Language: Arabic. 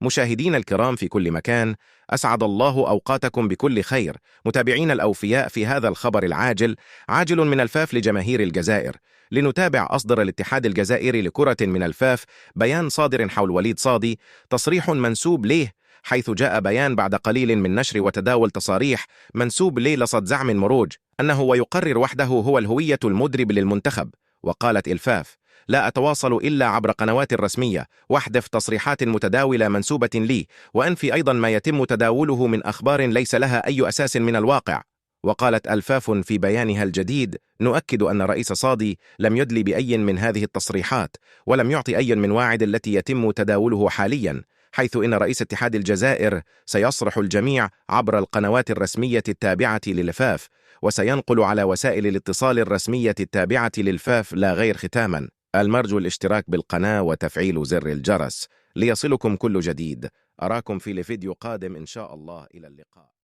مشاهدين الكرام في كل مكان، أسعد الله أوقاتكم بكل خير. متابعين الأوفياء، في هذا الخبر العاجل عاجل من الفاف لجماهير الجزائر، لنتابع أصدر الاتحاد الجزائري لكرة من الفاف بيان صادر حول وليد صادي، تصريح منسوب ليه، حيث جاء بيان بعد قليل من نشر وتداول تصاريح منسوب ليه لصد زعم مروج أنه ويقرر وحده هو الهوية المدرب للمنتخب. وقالت الفاف: لا أتواصل إلا عبر قنوات رسمية، واحذف تصريحات متداولة منسوبة لي، وأنفي أيضا ما يتم تداوله من أخبار ليس لها أي أساس من الواقع. وقالت الفاف في بيانها الجديد: نؤكد أن رئيس صادي لم يدلي بأي من هذه التصريحات، ولم يعطي أي من واعد التي يتم تداوله حاليا، حيث إن رئيس اتحاد الجزائر سيصرح الجميع عبر القنوات الرسمية التابعة للفاف، وسينقل على وسائل الاتصال الرسمية التابعة للفاف لا غير ختاما. المرجو الاشتراك بالقناة وتفعيل زر الجرس ليصلكم كل جديد. أراكم في الفيديو قادم إن شاء الله. إلى اللقاء.